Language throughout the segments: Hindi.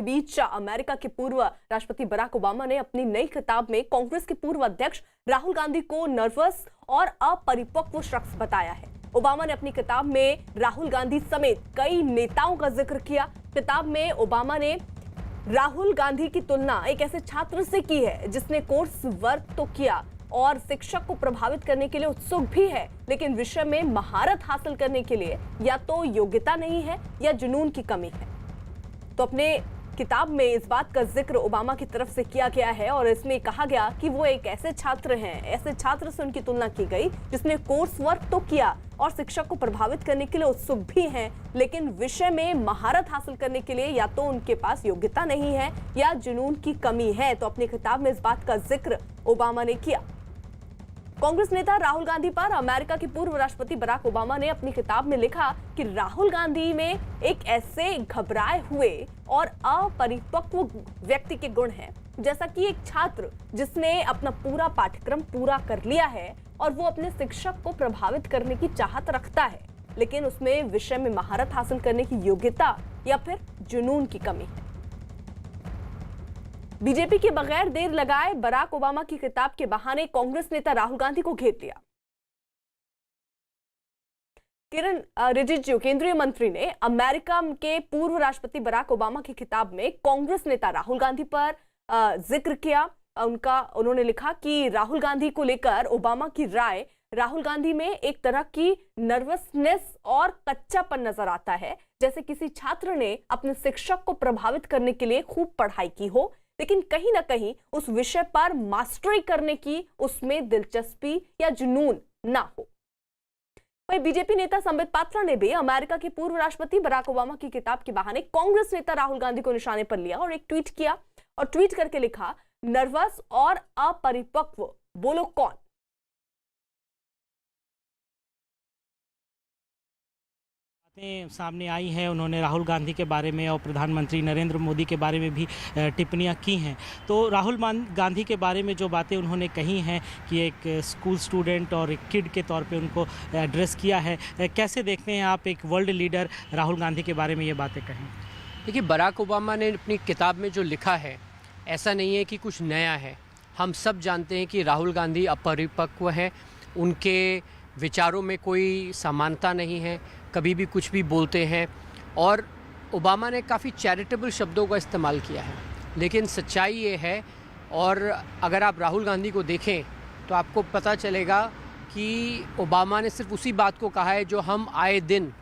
बीच अमेरिका के पूर्व राष्ट्रपति बराक ओबामा ने अपनी नई किताब में कांग्रेस के पूर्व अध्यक्ष राहुल गांधी को नर्वस और अपरिपक्व शख्स बताया है। ओबामा ने अपनी किताब में राहुल गांधी समेत कई नेताओं का जिक्र किया। किताब में ओबामा ने राहुल गांधी की तुलना एक ऐसे छात्र से की है जिसने कोर्स वर्क तो किया और शिक्षक को प्रभावित करने के लिए उत्सुक भी है, लेकिन विषय में महारत हासिल करने के लिए या तो योग्यता नहीं है या जुनून की कमी है। तो अपने किताब में इस बात का जिक्र ओबामा की तरफ से किया गया है और इसमें कहा गया कि वो एक ऐसे छात्र हैं, ऐसे छात्र से उनकी तुलना की गई जिसने कोर्स वर्क तो किया और शिक्षक को प्रभावित करने के लिए उत्सुक भी हैं, लेकिन विषय में महारत हासिल करने के लिए या तो उनके पास योग्यता नहीं है या जुनून की कमी है। तो अपनी किताब में इस बात का जिक्र ओबामा ने किया। कांग्रेस नेता राहुल गांधी पर अमेरिका के पूर्व राष्ट्रपति बराक ओबामा ने अपनी किताब में लिखा कि राहुल गांधी में एक ऐसे घबराए हुए और अपरिपक्व व्यक्ति के गुण हैं, जैसा कि एक छात्र जिसने अपना पूरा पाठ्यक्रम पूरा कर लिया है और वो अपने शिक्षक को प्रभावित करने की चाहत रखता है, लेकिन उसमें विषय में महारत हासिल करने की योग्यता या फिर जुनून की कमी है। बीजेपी के बगैर देर लगाए बराक ओबामा की किताब के बहाने कांग्रेस नेता राहुल गांधी को घेर लिया। किरण रिजिजू केंद्रीय मंत्री ने अमेरिका के पूर्व राष्ट्रपति बराक ओबामा की किताब में कांग्रेस नेता राहुल गांधी पर जिक्र किया। उन्होंने लिखा कि राहुल गांधी को लेकर ओबामा की राय, राहुल गांधी में एक तरह की नर्वसनेस और कच्चापन नजर आता है, जैसे किसी छात्र ने अपने शिक्षक को प्रभावित करने के लिए खूब पढ़ाई की हो, लेकिन कहीं ना कहीं उस विषय पर मास्टरी करने की उसमें दिलचस्पी या जुनून ना हो। वहीं बीजेपी नेता संबित पात्रा ने भी अमेरिका के पूर्व राष्ट्रपति बराक ओबामा की किताब के बहाने कांग्रेस नेता राहुल गांधी को निशाने पर लिया और एक ट्वीट किया और ट्वीट करके लिखा, नर्वस और अपरिपक्व बोलो कौन। सामने आई हैं, उन्होंने राहुल गांधी के बारे में और प्रधानमंत्री नरेंद्र मोदी के बारे में भी टिप्पणियां की हैं। तो राहुल गांधी के बारे में जो बातें उन्होंने कही हैं कि एक स्कूल स्टूडेंट और एक किड के तौर पे उनको एड्रेस किया है, कैसे देखते हैं आप एक वर्ल्ड लीडर राहुल गांधी के बारे में ये बातें कहें? देखिए, बराक ओबामा ने अपनी किताब में जो लिखा है ऐसा नहीं है कि कुछ नया है। हम सब जानते हैं कि राहुल गांधी अपरिपक्व हैं, उनके विचारों में कोई समानता नहीं है, कभी भी कुछ भी बोलते हैं और ओबामा ने काफ़ी चैरिटेबल शब्दों का इस्तेमाल किया है। लेकिन सच्चाई ये है, और अगर आप राहुल गांधी को देखें तो आपको पता चलेगा कि ओबामा ने सिर्फ उसी बात को कहा है जो हम आए दिन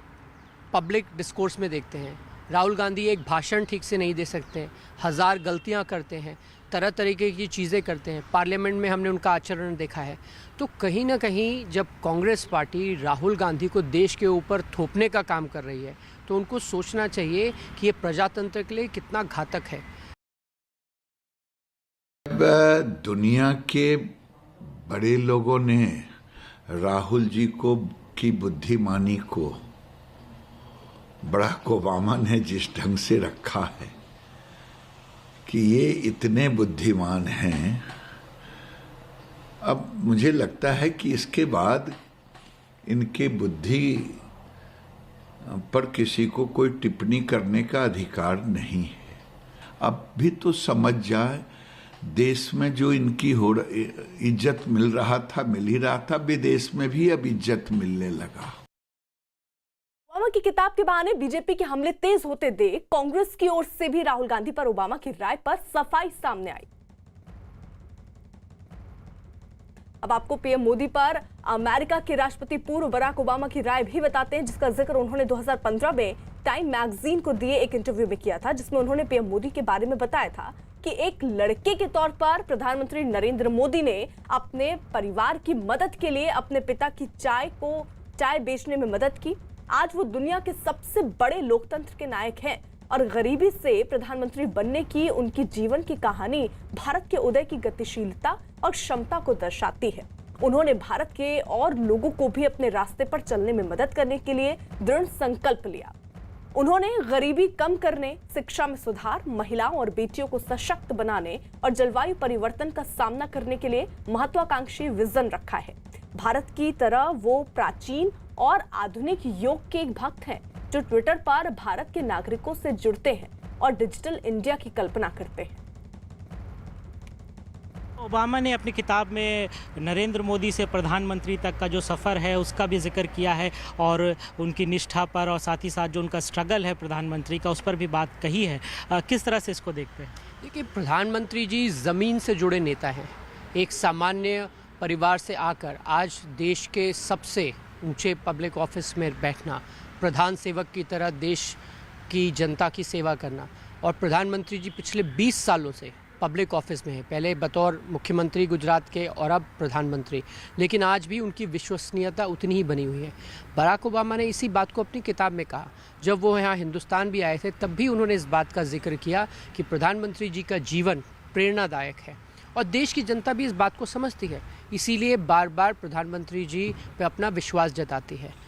पब्लिक डिस्कोर्स में देखते हैं। राहुल गांधी एक भाषण ठीक से नहीं दे सकते हैं, हज़ार गलतियां करते हैं, तरह तरीके की चीज़ें करते हैं। पार्लियामेंट में हमने उनका आचरण देखा है। तो कहीं ना कहीं जब कांग्रेस पार्टी राहुल गांधी को देश के ऊपर थोपने का काम कर रही है तो उनको सोचना चाहिए कि ये प्रजातंत्र के लिए कितना घातक है। दुनिया के बड़े लोगों ने राहुल जी को की बुद्धिमानी को बराक ओबामा ने जिस ढंग से रखा है कि ये इतने बुद्धिमान हैं, अब मुझे लगता है कि इसके बाद इनके बुद्धि पर किसी को कोई टिप्पणी करने का अधिकार नहीं है। अब भी तो समझ जाए, देश में जो इनकी इज्जत मिल रहा था, मिल ही रहा था, विदेश में भी अब इज्जत मिलने लगा। ओबामा की किताब के बहाने बीजेपी के हमले तेज होते देख कांग्रेस की ओर से भी राहुल गांधी पर ओबामा की राय पर सफाई सामने आई। अब आपको पीएम मोदी पर अमेरिका के राष्ट्रपति पूर्व बराक ओबामा की राय भी बताते हैं, जिसका जिक्र उन्होंने 2015 में टाइम मैगजीन को दिए एक इंटरव्यू में किया था, जिसमें उन्होंने पीएम मोदी के बारे में बताया था कि एक लड़के के तौर पर प्रधानमंत्री नरेंद्र मोदी ने अपने परिवार की मदद के लिए अपने पिता की चाय बेचने में मदद की। आज वो दुनिया के सबसे बड़े लोकतंत्र के नायक हैं और गरीबी से प्रधानमंत्री बनने की उनकी जीवन की कहानी भारत के उदय की गतिशीलता और क्षमता को दर्शाती है। उन्होंने भारत के और लोगों को भी अपने रास्ते पर चलने में मदद करने के लिए दृढ़ संकल्प लिया। उन्होंने गरीबी कम करने, शिक्षा में सुधार, महिलाओं और बेटियों को सशक्त बनाने और जलवायु परिवर्तन का सामना करने के लिए महत्वाकांक्षी विजन रखा है। भारत की तरह वो प्राचीन और आधुनिक योग के एक भक्त हैं जो ट्विटर पर भारत के नागरिकों से जुड़ते हैं। और डिजिटल इंडिया की कल्पना करते हैं। ओबामा ने अपनी किताब में नरेंद्र मोदी से प्रधानमंत्री तक का जो सफ़र है उसका भी जिक्र किया है और उनकी निष्ठा पर और साथ ही साथ जो उनका स्ट्रगल है प्रधानमंत्री का उस पर भी बात कही है। किस तरह से इसको देखते हैं? देखिए, प्रधानमंत्री जी ज़मीन से जुड़े नेता हैं। एक सामान्य परिवार से आकर आज देश के सबसे ऊंचे पब्लिक ऑफिस में बैठना, प्रधान सेवक की तरह देश की जनता की सेवा करना। और प्रधानमंत्री जी पिछले 20 सालों से पब्लिक ऑफिस में है, पहले बतौर मुख्यमंत्री गुजरात के और अब प्रधानमंत्री, लेकिन आज भी उनकी विश्वसनीयता उतनी ही बनी हुई है। बराक ओबामा ने इसी बात को अपनी किताब में कहा। जब वो यहाँ हिंदुस्तान भी आए थे तब भी उन्होंने इस बात का जिक्र किया कि प्रधानमंत्री जी का जीवन प्रेरणादायक है और देश की जनता भी इस बात को समझती है, इसीलिए बार बार प्रधानमंत्री जी पे अपना विश्वास जताती है।